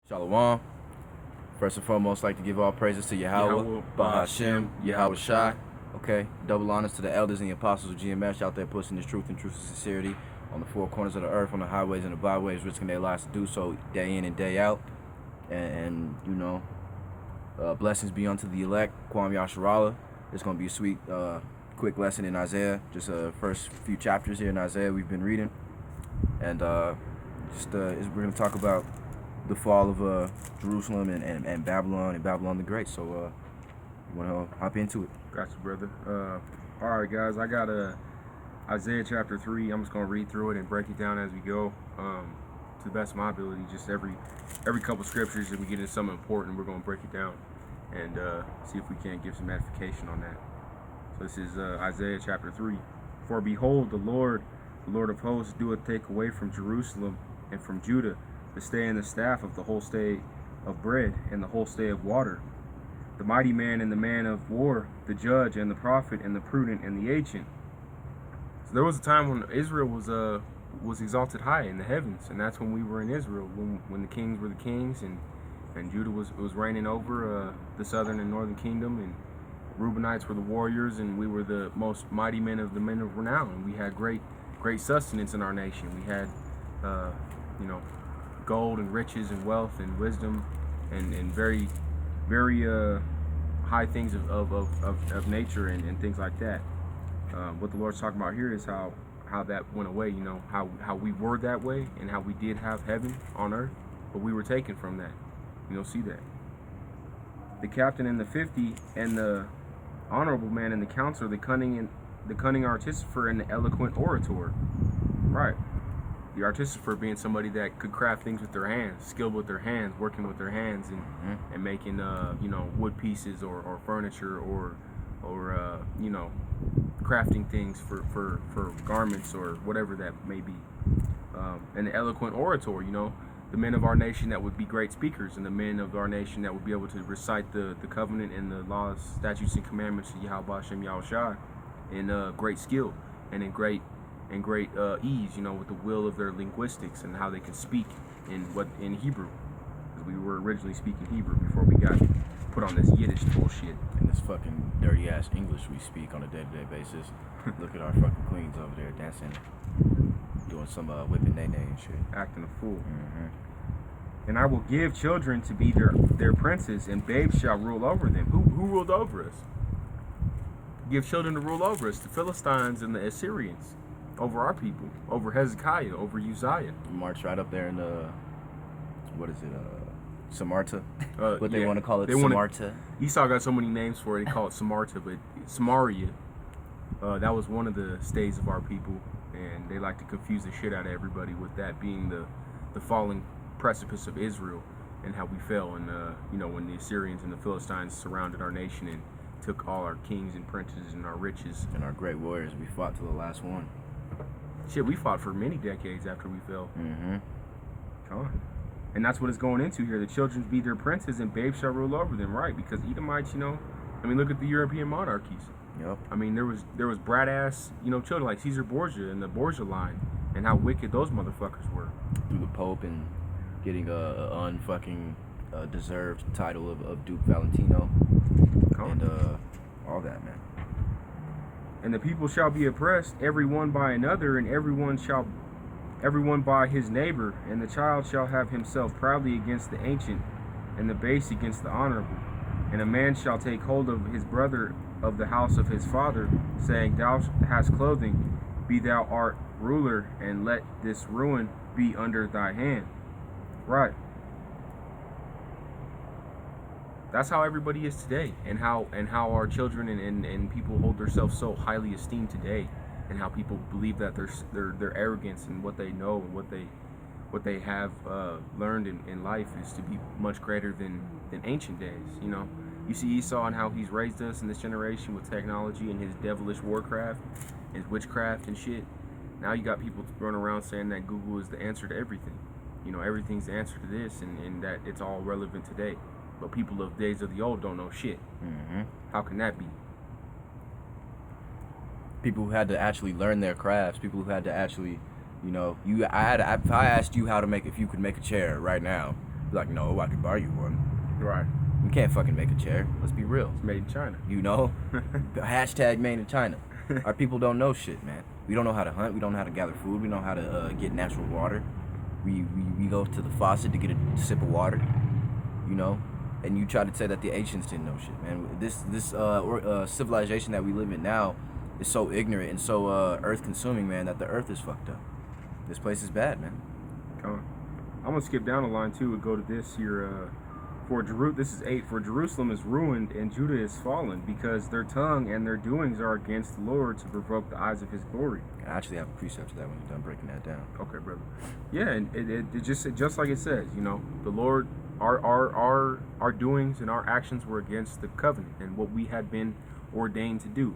Shalom. First and foremost, like to give all praises to Yahweh, Bahashem, Yahweh Shai. Okay, double honors to the elders and the apostles of GMS out there pushing this truth and sincerity on the four corners of the earth, on the highways and the byways, risking their lives to do so day in and day out. And blessings be unto the elect, Kwam Yasharala. It's going to be a sweet, quick lesson in Isaiah, just first few chapters here in Isaiah we've been reading. And we're going to talk about the fall of Jerusalem and Babylon the Great. So you want to hop into it? Gotcha, brother. All right, guys. I got Isaiah chapter 3. I'm just gonna read through it and break it down as we go, to the best of my ability. Just every couple scriptures, if we get into something important, we're gonna break it down and see if we can't give some edification on that. So this is Isaiah chapter 3. For behold, the Lord of hosts, doeth take away from Jerusalem and from Judah the stay and the staff of the whole stay of bread and the whole stay of water, the mighty man and the man of war, the judge and the prophet and the prudent and the ancient. So there was a time when Israel was exalted high in the heavens, and that's when we were in Israel, when the kings were the kings, and Judah was reigning over the southern and northern kingdom, and Reubenites were the warriors, and we were the most mighty men of the men of renown. And we had great sustenance in our nation. We had gold and riches and wealth and wisdom and very high things of nature and things like that. What the Lord's talking about here is how that went away, how we were that way and how we did have heaven on earth, but we were taken from that. You'll see that. The captain and the 50 and the honorable man and the counselor, the cunning artificer and the eloquent orator. Right. The artificer being somebody that could craft things with their hands, skilled with their hands, working with their hands, and making wood pieces or furniture or crafting things for garments or whatever that may be. And the eloquent orator, the men of our nation that would be great speakers, and the men of our nation that would be able to recite the covenant and the laws, statutes, and commandments of Yahweh Hashem Yahweh Shai in great skill and in great ease, with the will of their linguistics and how they can speak in Hebrew, because we were originally speaking Hebrew before we got put on this Yiddish bullshit and this fucking dirty ass English we speak on a day-to-day basis. Look at our fucking queens over there dancing, doing some whipping nay and shit, acting a fool. And I will give children to be their princes, and babes shall rule over them. Who ruled over us? Give children to rule over us, the Philistines and the Assyrians. Over our people, over Hezekiah, over Uzziah. March right up there in Samarta? They want to call it, Samarta. Esau got so many names for it, they call it Samarta, but Samaria, that was one of the stays of our people, and they like to confuse the shit out of everybody with that being the falling precipice of Israel and how we fell, and when the Assyrians and the Philistines surrounded our nation and took all our kings and princes and our riches. And our great warriors, we fought to the last one. Shit, we fought for many decades after we fell. Come on. And that's what it's going into here. The children be their princes and babes shall rule over them, right? Because Edomites, look at the European monarchies. Yep. There was brat ass, children like Caesar Borgia and the Borgia line, and how wicked those motherfuckers were. Through the Pope and getting a unfucking deserved title of Duke Valentino. And all that, man. And the people shall be oppressed, every one by another, and every one by his neighbor. And the child shall have himself proudly against the ancient, and the base against the honorable. And a man shall take hold of his brother of the house of his father, saying, Thou hast clothing, be thou art ruler, and let this ruin be under thy hand. Right. That's how everybody is today, and how our children and people hold themselves so highly esteemed today, and how people believe that their arrogance and what they know and what they have learned in life is to be much greater than ancient days. You see Esau and how he's raised us in this generation with technology and his devilish warcraft, his witchcraft and shit. Now you got people running around saying that Google is the answer to everything. Everything's the answer to this, and that it's all relevant today. But people of days of the old don't know shit. How can that be? People who had to actually learn their crafts. People who had to actually, if I asked you if you could make a chair right now, Be like, no, I could buy you one. Right. You can't fucking make a chair. Let's be real. It's made in China. You know? Hashtag made in China. Our people don't know shit, man. We don't know how to hunt. We don't know how to gather food. We don't know how to get natural water. We go to the faucet to get a sip of water, you know? And you try to say that the ancients didn't know shit, man. This civilization that we live in now is so ignorant and so earth-consuming, man, that the earth is fucked up. This place is bad, man. Come on. I'm going to skip down the line, too, and go to this here. This is 8. For Jerusalem is ruined and Judah is fallen, because their tongue and their doings are against the Lord to provoke the eyes of his glory. I actually have a precept to that when you're done breaking that down. Okay, brother. Yeah, and it just like it says, you know, the Lord, our doings and our actions were against the covenant and what we had been ordained to do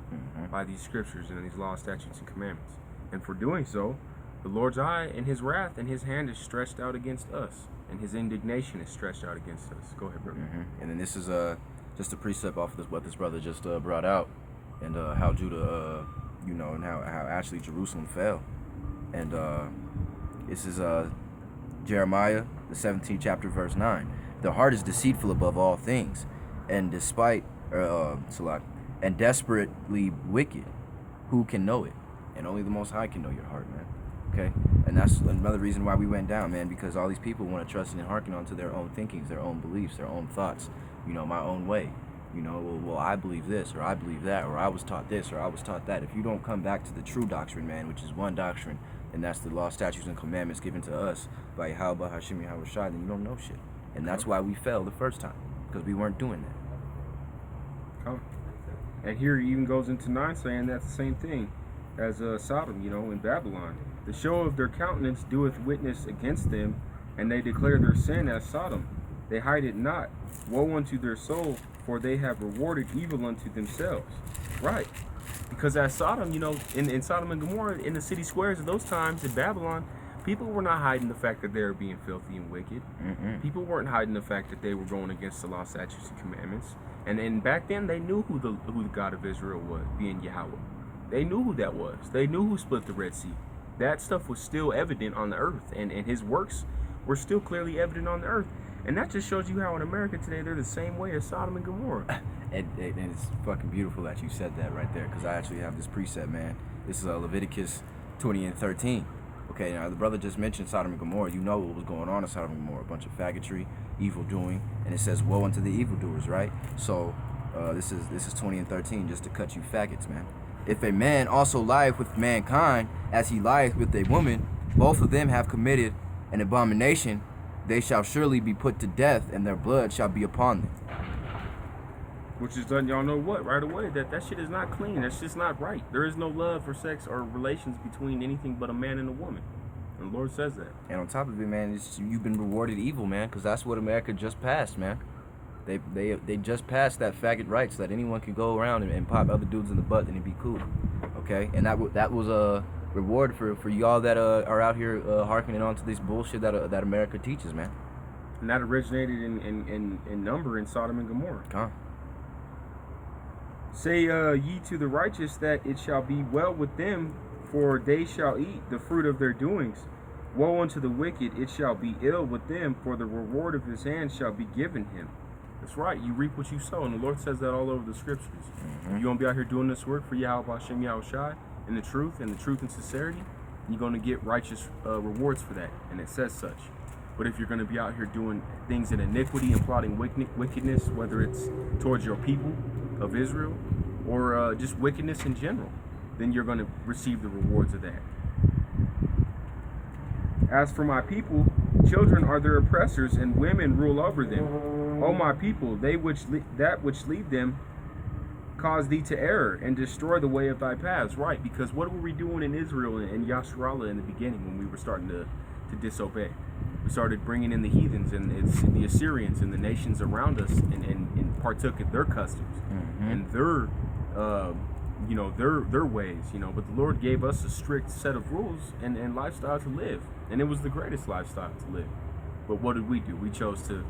by these scriptures and these laws, statutes, and commandments. And for doing so, the Lord's eye and his wrath and his hand is stretched out against us, and his indignation is stretched out against us. Go ahead, brother. And then this is just a precept off of what this brother just brought out, and how Judah, you know, and how actually Jerusalem fell. And this is Jeremiah, the 17th chapter, verse 9. The heart is deceitful above all things, and and desperately wicked. Who can know it? And only the Most High can know your heart, man. Okay, and that's another reason why we went down, man, because all these people want to trust and hearken onto their own thinkings, their own beliefs, their own thoughts, you know, my own way. You know, well, I believe this, or I believe that, or I was taught this, or I was taught that. If you don't come back to the true doctrine, man, which is one doctrine, and that's the law, statutes, and commandments given to us by Yahweh, Hashem, Yahweh Shai, then you don't know shit. And that's why we fell the first time, because we weren't doing that. Oh. And here he even goes into 9 saying that's the same thing as Sodom, you know, in Babylon. The show of their countenance doeth witness against them, and they declare their sin as Sodom. They hide it not. Woe unto their soul, for they have rewarded evil unto themselves. Right. Because as Sodom, you know, in Sodom and Gomorrah, in the city squares of those times in Babylon, people were not hiding the fact that they were being filthy and wicked. People weren't hiding the fact that they were going against the law, statutes, and commandments. And then back then, they knew who the God of Israel was, being Yahweh. They knew who that was. They knew who split the Red Sea. That stuff was still evident on the earth, and his works were still clearly evident on the earth. And that just shows you how in America today, they're the same way as Sodom and Gomorrah. And it's fucking beautiful that you said that right there, because I actually have this precept, man. This is Leviticus 20 and 13. Okay, now the brother just mentioned Sodom and Gomorrah. You know what was going on in Sodom and Gomorrah. A bunch of faggotry, evil doing, and it says, woe unto the evildoers, right? So this is 20 and 13, just to cut you faggots, man. If a man also lieth with mankind, as he lieth with a woman, both of them have committed an abomination. They shall surely be put to death, and their blood shall be upon them. Which is done, y'all know what, right away, that shit is not clean. That's just not right. There is no love for sex or relations between anything but a man and a woman. And the Lord says that. And on top of it, man, you've been rewarded evil, man, because that's what America just passed, man. They just passed that faggot rights that anyone can go around and pop other dudes in the butt and it'd be cool, okay? And that was a reward for y'all that are out here hearkening on to this bullshit that America teaches, man. And that originated in number in Sodom and Gomorrah. Huh. Say ye to the righteous that it shall be well with them, for they shall eat the fruit of their doings. Woe unto the wicked, it shall be ill with them, for the reward of his hand shall be given him. That's right, you reap what you sow, and the Lord says that all over the scriptures. You're going to be out here doing this work for Yahweh Hashem Yahweh Shai in the truth and sincerity, you're going to get righteous rewards for that, and it says such. But if you're going to be out here doing things in iniquity and plotting wickedness, whether it's towards your people of Israel or just wickedness in general, then you're going to receive the rewards of that. As for my people, children are their oppressors, and women rule over them. O my people, that which lead them cause thee to error, and destroy the way of thy paths. Right, because what were we doing in Israel and Yasharallah in the beginning when we were starting to disobey? We started bringing in the heathens and the Assyrians and the nations around us and partook in their customs and their their ways, but the Lord gave us a strict set of rules and lifestyle to live, and it was the greatest lifestyle to live. But what did we do? We chose to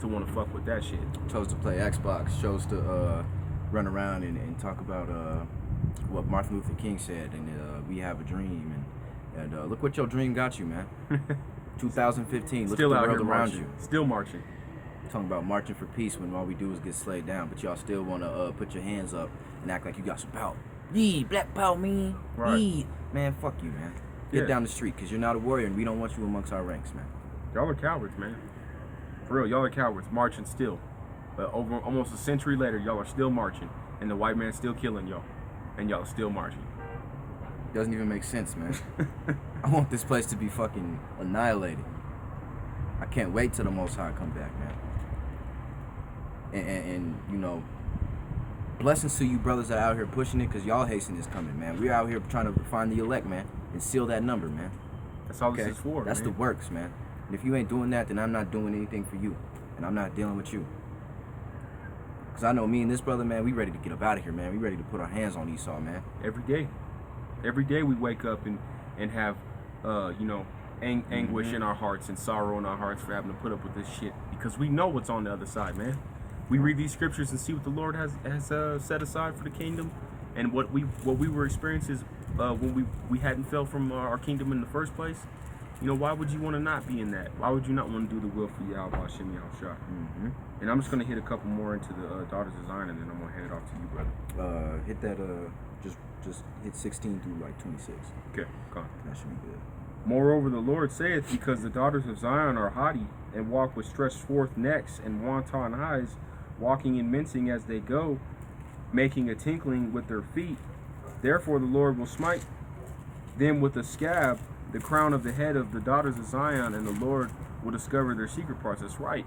want to fuck with that shit. Chose to play Xbox, chose to run around and talk about what Martin Luther King said, and we have a dream, and look what your dream got you, man. 2015. Look Still at the out world here around marching. you. Still marching. Talking about marching for peace when all we do is get slayed down, but y'all still want to put your hands up and act like you got some power. Yeah, black power, man. Right. Yeah. Man, fuck you, man. Get Yeah. down the street, because you're not a warrior and we don't want you amongst our ranks, man. Y'all are cowards, man. For real, y'all are cowards, marching still. But over almost a century later, y'all are still marching, and the white man's still killing y'all, and y'all are still marching. Doesn't even make sense, man. I want this place to be fucking annihilated. I can't wait till the Most High come back, man. And you know, blessings to you brothers that are out here pushing it, because y'all hasten is coming, man. We're out here trying to find the elect, man, and seal that number, man. That's all this is for, That's man. the works, man. And if you ain't doing that, then I'm not doing anything for you, and I'm not dealing with you. Because I know me and this brother, man, we ready to get up out of here, man. We ready to put our hands on Esau, man. Every day we wake up and have, anguish in our hearts and sorrow in our hearts for having to put up with this shit, because we know what's on the other side, man. We read these scriptures and see what the Lord has set aside for the kingdom, and what we were experiencing when we hadn't fell from our kingdom in the first place. You know, why would you want to not be in that? Why would you not want to do the will for Yahweh Hashem Yahushua? And I'm just going to hit a couple more into the Daughters of Zion, and then I'm going to hand it off to you, brother. Hit that, just hit 16 through like 26. Okay, come on. That should be good. Moreover, the Lord saith, because the daughters of Zion are haughty, and walk with stretched forth necks and wanton eyes, walking and mincing as they go, making a tinkling with their feet. Therefore the Lord will smite them with a scab, the crown of the head of the daughters of Zion, and the Lord will discover their secret parts. That's right.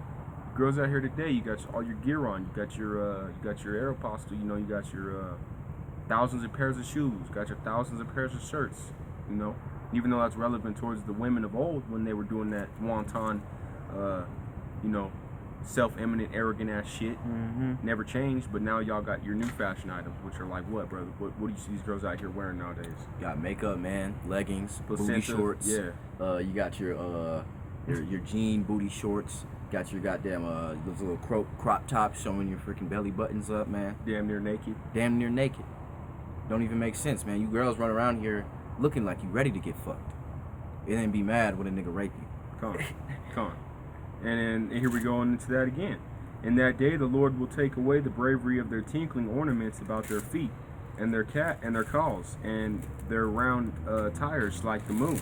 Girls out here today, you got all your gear on. You got your Aeropostale. You know, you got your thousands of pairs of shoes. Got your thousands of pairs of shirts. You know, even though that's relevant towards the women of old when they were doing that wanton, self-eminent, arrogant ass shit. Never changed, but now y'all got your new fashion items, which are like what, brother? What do you see these girls out here wearing nowadays? Got makeup, man, leggings, Placenta, booty shorts. yeah. You got your jean booty shorts. Got your goddamn those little crop tops showing your freaking belly buttons up, man. Damn near naked. Damn near naked. Don't even make sense, man. You girls run around here looking like you ready to get fucked. And then be mad when a nigga rape you. Come on. And here we go into that again. In that day the Lord will take away the bravery of their tinkling ornaments about their feet, and their cauls, and their round tires like the moon,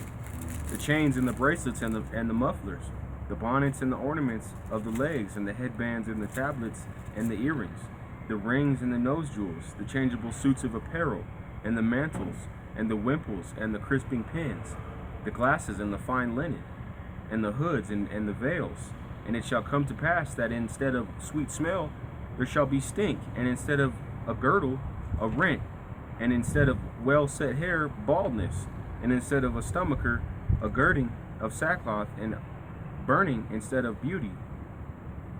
the chains and the bracelets and the mufflers, the bonnets and the ornaments of the legs, and the headbands and the tablets and the earrings, the rings and the nose jewels, the changeable suits of apparel, and the mantles, and the wimples, and the crisping pins, the glasses and the fine linen, and the hoods and the veils. And it shall come to pass that instead of sweet smell, there shall be stink, and instead of a girdle, a rent, and instead of well set hair, baldness, and instead of a stomacher, a girding of sackcloth, and burning instead of beauty.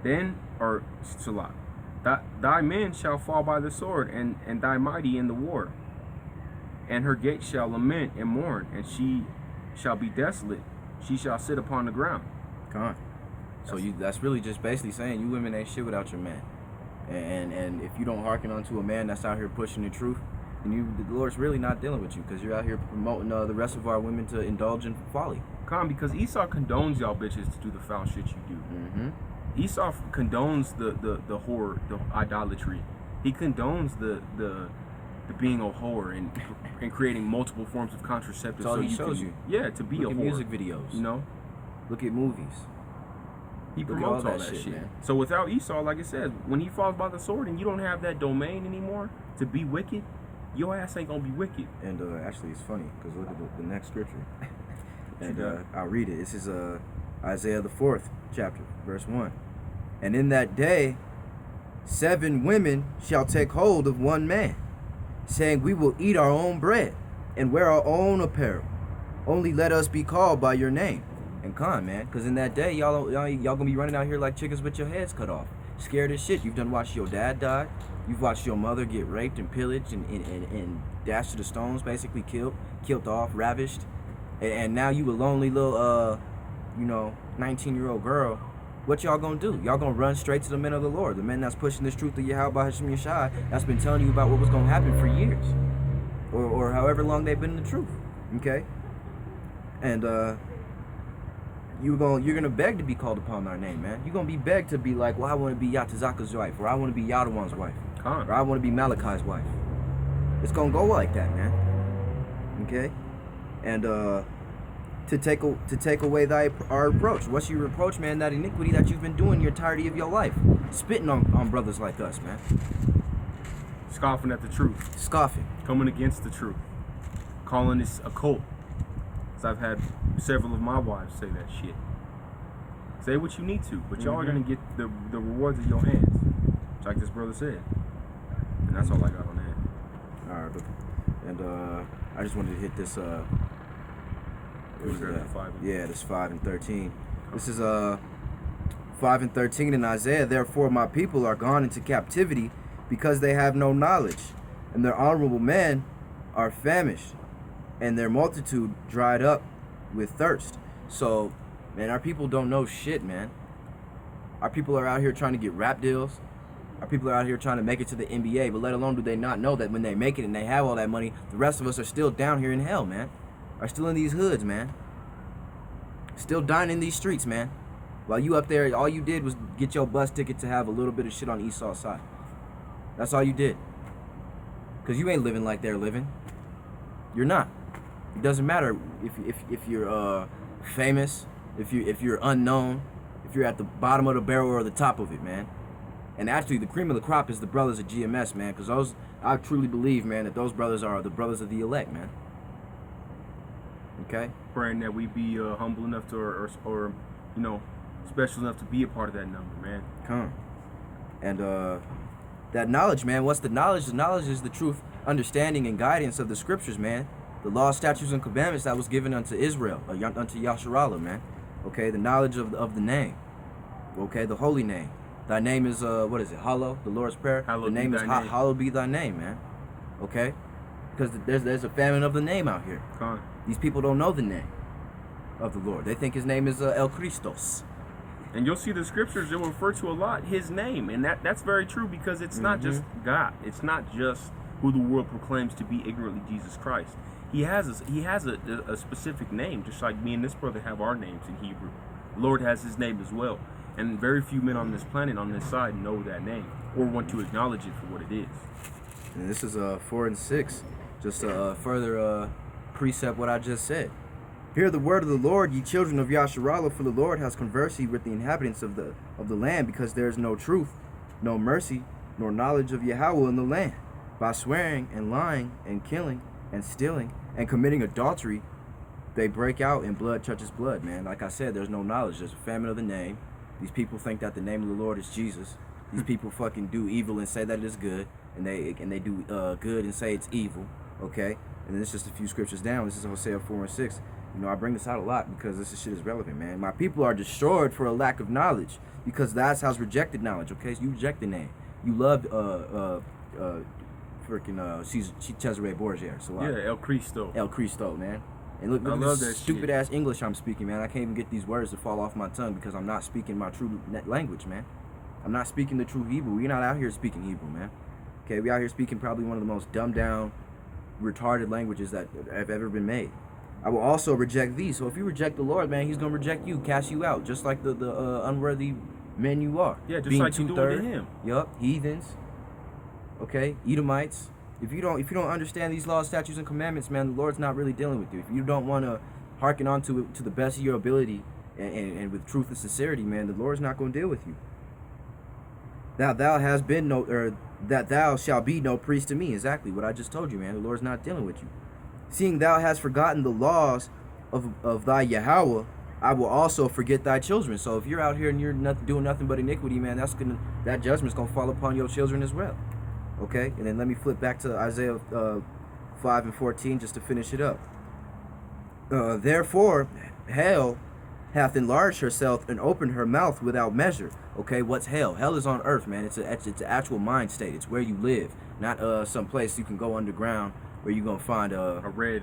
Then, or Salah, thy men shall fall by the sword, and thy mighty in the war. And her gates shall lament and mourn, and she shall be desolate. She shall sit upon the ground. Come on. So that's really just basically saying you women ain't shit without your man. And if you don't hearken onto a man that's out here pushing the truth, then the Lord's really not dealing with you, because you're out here promoting the rest of our women to indulge in folly. Because Esau condones y'all bitches to do the foul shit you do. Esau condones the whore, the idolatry. He condones the being a whore and creating multiple forms of contraceptives. That's all he shows you. Yeah, to be Look a at whore. music videos. You know? Look at movies. He Look at promotes all that shit. man. So without Esau, like I said, when he falls by the sword and you don't have that domain anymore to be wicked, your ass ain't gonna be wicked. And actually, it's funny, because look at the next scripture. And I'll read it. This is Isaiah the 4th chapter, verse 1. And in that day 7 women shall take hold of one man, saying, we will eat our own bread and wear our own apparel. Only let us be called by your name. And con, man, because in that day, y'all gonna be running out here like chickens with your heads cut off, scared as shit. You've done watched your dad die. You've watched your mother get raped and pillaged and dashed to the stones, basically killed off, ravished. And now you a lonely little, 19-year-old girl. What y'all gonna do? Y'all gonna run straight to the men of the Lord, the men that's pushing this truth of Yahweh Hashem Yeshai, that's been telling you about what was gonna happen for years, or however long they've been in the truth. Okay, and you're gonna beg to be called upon thy name, man. You're gonna be begged to be like, well, I want to be Yatazaka's wife, or I want to be Yadawan's wife, or I want to be Malachi's wife. It's gonna go like that, man. Okay, and to take away our reproach. What's your reproach, man? That iniquity that you've been doing your entirety of your life, spitting on brothers like us, man. Scoffing at the truth. Scoffing. Coming against the truth. Calling this a cult. Because I've had several of my wives say that shit. Say what you need to, but y'all are going to get the rewards of your hands. Like this brother said. And that's all I got on that. Alright, and I just wanted to hit this, this 5 and 13. This is 5 and 13 in Isaiah. Therefore my people are gone into captivity because they have no knowledge, and their honorable men are famished, and their multitude dried up with thirst. So, man, our people don't know shit, man. Our people are out here trying to get rap deals. Our people are out here trying to make it to the NBA, but let alone do they not know that when they make it and they have all that money, the rest of us are still down here in hell, man. Are still in these hoods, man. Still dying in these streets, man. While you up there, all you did was get your bus ticket to have a little bit of shit on Esau side. That's all you did. Because you ain't living like they're living. You're not. It doesn't matter if you're famous, if you're unknown, if you're at the bottom of the barrel or the top of it, man. And actually, the cream of the crop is the brothers of GMS, man. Because those, I truly believe, man, that those brothers are the brothers of the elect, man. Okay? Praying that we be humble enough to, or you know, special enough to be a part of that number, man. Come. And that knowledge, man. What's the knowledge? The knowledge is the truth, understanding, and guidance of the scriptures, man. The law, statutes, and commandments that was given unto Israel, unto Yasharallah, man. Okay, the knowledge of the name. Okay, the holy name. Thy name is what is it? Hallow, the Lord's Prayer. Hallowed the name is hallowed be thy name, man. Okay, because there's a famine of the name out here. These people don't know the name of the Lord. They think his name is El Christos. And you'll see the scriptures, it will refer to a lot his name, and that's very true, because it's not just God. It's not just who the world proclaims to be ignorantly Jesus Christ. He has a specific name, just like me and this brother have our names in Hebrew. The Lord has his name as well. And very few men on this planet, on this side, know that name or want to acknowledge it for what it is. And this is 4 and 6. Just further precept what I just said. Hear the word of the Lord, ye children of Yasharallah, for the Lord has conversed with the inhabitants of the land, because there is no truth, no mercy, nor knowledge of Yahweh in the land. By swearing and lying and killing and stealing and committing adultery, they break out, and blood touches blood, man. Like I said, there's no knowledge. There's a famine of the name. These people think that the name of the Lord is Jesus. These people fucking do evil and say that it is good, and they do good and say it's evil. Okay, and then it's just a few scriptures down. This is Hosea 4 and 6. You know, I bring this out a lot because this shit is relevant, man. My people are destroyed for a lack of knowledge, because that's how's rejected knowledge. Okay, so you reject the name. You love Cesare Borgia. So yeah, El Cristo. El Cristo, man. And look at this stupid ass English I'm speaking, man. I can't even get these words to fall off my tongue because I'm not speaking my true language, man. I'm not speaking the true Hebrew. We're not out here speaking Hebrew, man. Okay, we out here speaking probably one of the most dumbed down, retarded languages that have ever been made. I will also reject thee. So if you reject the Lord, man, he's gonna reject you, cast you out, just like the unworthy men you are. Yeah, just like you do to him. Yup, heathens. Okay, Edomites. If you don't understand these laws, statutes, and commandments, man, the Lord's not really dealing with you. If you don't want to hearken on to it to the best of your ability and with truth and sincerity, man, the Lord's not going to deal with you. That thou shalt be no priest to me. Exactly what I just told you, man. The Lord's not dealing with you. Seeing thou hast forgotten the laws of thy Yahweh, I will also forget thy children. So if you're out here and you're doing nothing but iniquity, man, that judgment's gonna fall upon your children as well. Okay, and then let me flip back to Isaiah 5 and 14 just to finish it up. Therefore, hell hath enlarged herself and opened her mouth without measure. Okay, what's hell? Hell is on earth, man. It's an actual mind state. It's where you live, not some place you can go underground where you're gonna find a red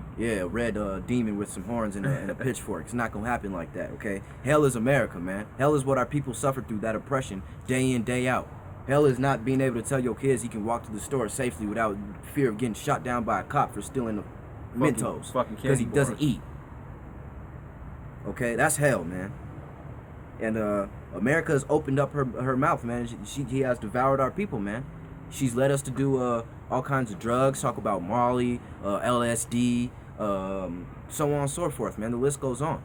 demon with some horns and a pitchfork. It's not gonna happen like that. Okay, hell is America, man. Hell is what our people suffer through, that oppression day in, day out. Hell is not being able to tell your kids he can walk to the store safely without fear of getting shot down by a cop for stealing the Mentos because he doesn't eat. Okay, that's hell, man. And America has opened up her mouth, man. She has devoured our people, man. She's led us to do all kinds of drugs, talk about Molly, LSD, so on and so forth, man. The list goes on,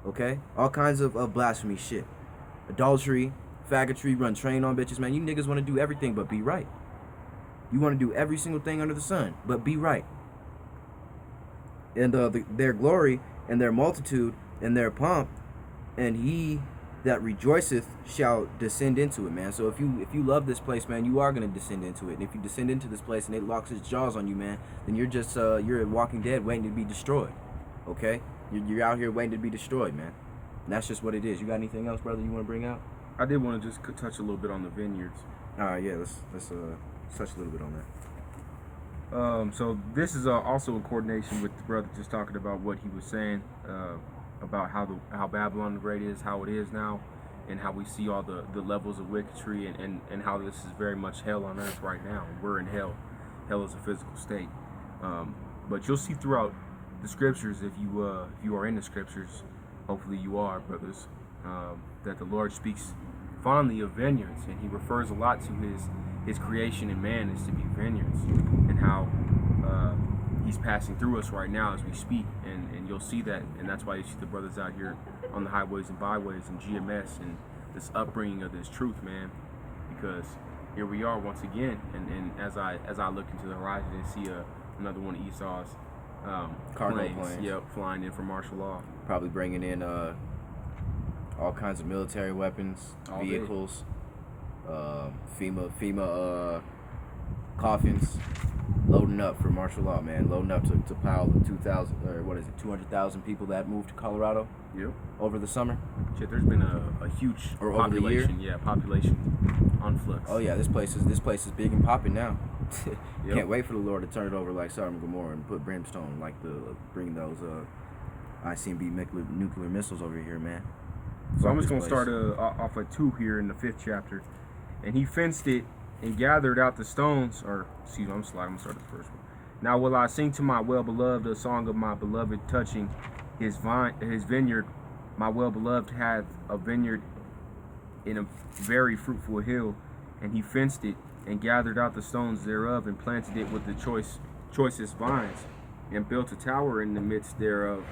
okay? All kinds of blasphemy shit. Adultery, faggotry, run train on bitches, man. You niggas want to do everything but be right. You want to do every single thing under the sun, but be right. And their glory and their multitude and their pomp, and he that rejoiceth shall descend into it, man. So if you love this place, man, you are gonna descend into it. And if you descend into this place and it locks its jaws on you, man, then you're just you're a Walking Dead waiting to be destroyed. Okay, you're out here waiting to be destroyed, man. And that's just what it is. You got anything else, brother, you want to bring out? I did want to just touch a little bit on the vineyards. All right, yeah, let's touch a little bit on that. So this is also in coordination with the brother just talking about what he was saying about how Babylon the Great is, how it is now, and how we see all the levels of wickedry, and how this is very much hell on earth right now. We're in hell. Hell is a physical state. But you'll see throughout the scriptures, if you are in the scriptures, hopefully you are, brothers, that the Lord speaks fondly of vineyards, and he refers a lot to his creation in man is to be vineyards, and how he's passing through us right now as we speak, and you'll see that, and that's why you see the brothers out here on the highways and byways and GMS and this upbringing of this truth, man, because here we are once again, and as I look into the horizon and see another one of Esau's cargo planes, yep, flying in from martial law, probably bringing in all kinds of military weapons, all vehicles, FEMA coffins, loading up for martial law, man. Loading up to pile the 200,000 people that moved to Colorado. Yep. Over the summer. Shit, there's been a huge population. Yeah, population influx. Oh yeah, this place is big and popping now. Yep. Can't wait for the Lord to turn it over like Sodom and Gomorrah and put brimstone, like bring those ICBM nuclear missiles over here, man. So I'm just gonna start off at 2 here in the 5th chapter, and he fenced it and gathered out the stones. Or excuse me, I'm gonna start the first one. Now will I sing to my well-beloved a song of my beloved touching his vineyard. My well-beloved hath a vineyard in a very fruitful hill, and he fenced it and gathered out the stones thereof, and planted it with the choicest vines, and built a tower in the midst thereof,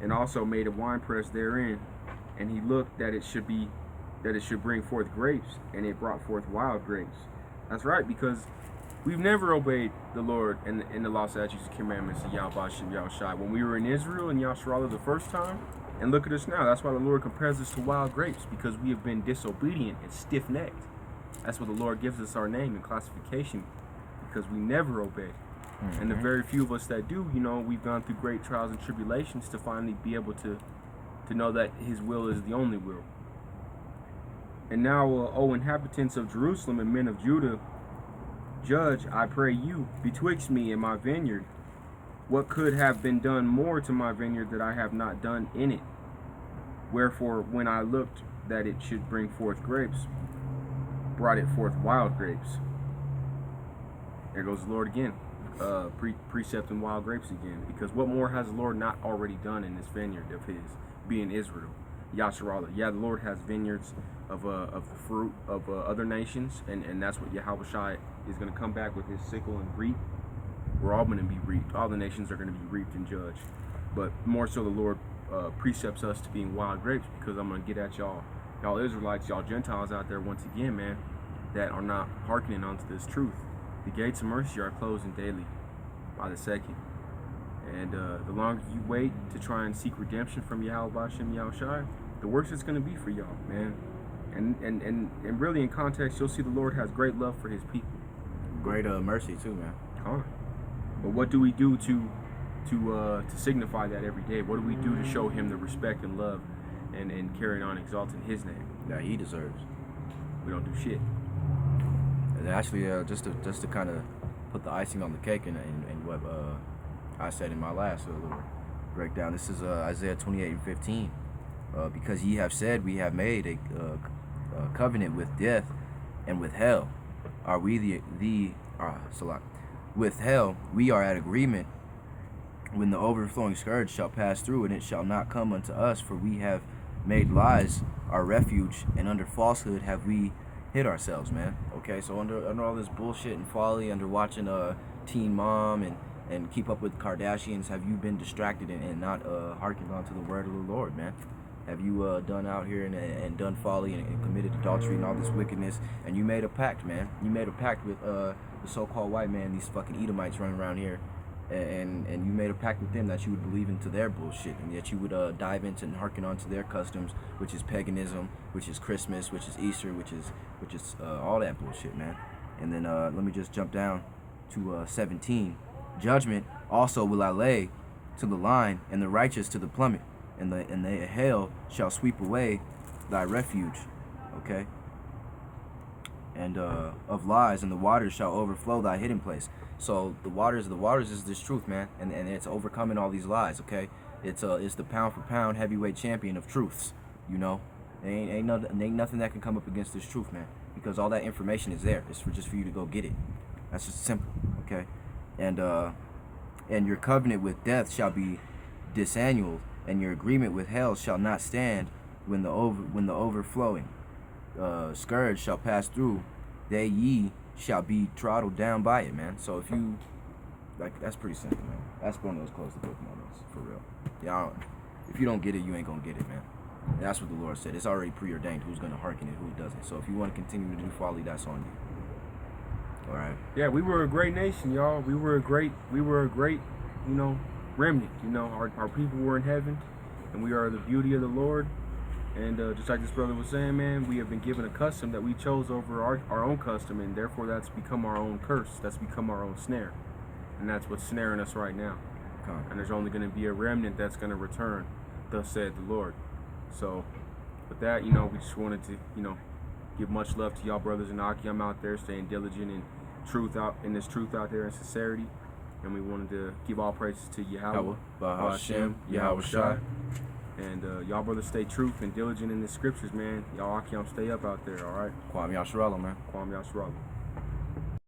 and also made a winepress therein. And he looked that it should bring forth grapes, and it brought forth wild grapes. That's right, because we've never obeyed the Lord and the law, statutes, and commandments of Yahweh Shem Yahushai. When we were in Israel and Yasharallah the first time, and look at us now. That's why the Lord compares us to wild grapes, because we have been disobedient and stiff-necked. That's what the Lord gives us our name and classification, because we never obeyed. Mm-hmm. And the very few of us that do, we've gone through great trials and tribulations to finally be able to know that his will is the only will. And now, O inhabitants of Jerusalem and men of Judah, judge, I pray you, betwixt me and my vineyard. What could have been done more to my vineyard that I have not done in it? Wherefore, when I looked that it should bring forth grapes, brought it forth wild grapes. There goes the Lord again, precepting wild grapes again. Because what more has the Lord not already done in this vineyard of his, being Israel? Yasharallah. Yeah, the Lord has vineyards of the fruit of other nations, and that's what Yahushua is going to come back with his sickle and reap. We're all going to be reaped. All the nations are going to be reaped and judged. But more so, the Lord precepts us to being wild grapes, because I'm going to get at y'all Israelites, y'all Gentiles out there once again, man, that are not hearkening onto this truth. The gates of mercy are closing daily by the second. And the longer you wait to try and seek redemption from Yahweh Shem Yahushai, the worse it's going to be for y'all, man. And really, in context, you'll see the Lord has great love for his people. Great mercy too, man. But what do we do to signify that every day? What do we do to show him the respect and love and carrying on exalting his name that he deserves? We don't do shit. And actually, just to kind of put the icing on the cake and what I said in my last little breakdown. This is Isaiah 28:15. Because ye have said, we have made a covenant with death and with hell. Are we with hell we are at agreement when the overflowing scourge shall pass through, and it shall not come unto us, for we have made lies our refuge, and under falsehood have we hid ourselves, man. Okay, so under all this bullshit and folly, under watching Teen Mom and Keep Up with Kardashians, have you been distracted and not hearkened onto the word of the Lord, man? Have you done out here and done folly and committed adultery and all this wickedness? And you made a pact, man. You made a pact with the so-called white man, these fucking Edomites running around here. And you made a pact with them that you would believe into their bullshit, and that you would dive into and hearken onto their customs, which is paganism, which is Christmas, which is Easter, which is all that bullshit, man. And then let me just jump down to 17. Judgment also will I lay to the line, and the righteous to the plummet, and the hail shall sweep away thy refuge. Okay. And of lies, and the waters shall overflow thy hidden place. So the waters is this truth, man, and it's overcoming all these lies. Okay, it's the pound for pound heavyweight champion of truths. You know, ain't nothing that can come up against this truth, man, because all that information is there. It's just for you to go get it. That's just simple. Okay, and your covenant with death shall be disannulled, and your agreement with hell shall not stand when the overflowing scourge shall pass through. They ye shall be throttled down by it, man. So if you that's pretty simple, man. That's one of those close the book moments, for real. Y'all, if you don't get it, you ain't gonna get it, man. And that's what the Lord said. It's already preordained who's gonna hearken and who doesn't. So if you want to continue to do folly, that's on you. All right. Yeah, we were a great nation, y'all. We were a great, remnant. Our people were in heaven, and we are the beauty of the Lord. And just like this brother was saying, man, we have been given a custom that we chose over our own custom, and therefore that's become our own curse. That's become our own snare. And that's what's snaring us right now. And there's only going to be a remnant that's going to return, thus said the Lord. So with that, we just wanted to, give much love to y'all brothers in Akim out there, staying diligent in this truth out there in sincerity. And we wanted to give all praises to Yahweh, Bahashem, Yahweh Shai. And y'all brothers stay truth and diligent in the scriptures, man. Y'all Akim, stay up out there, all right? Kwame Yasharallah, man. Kwame Yasharallah.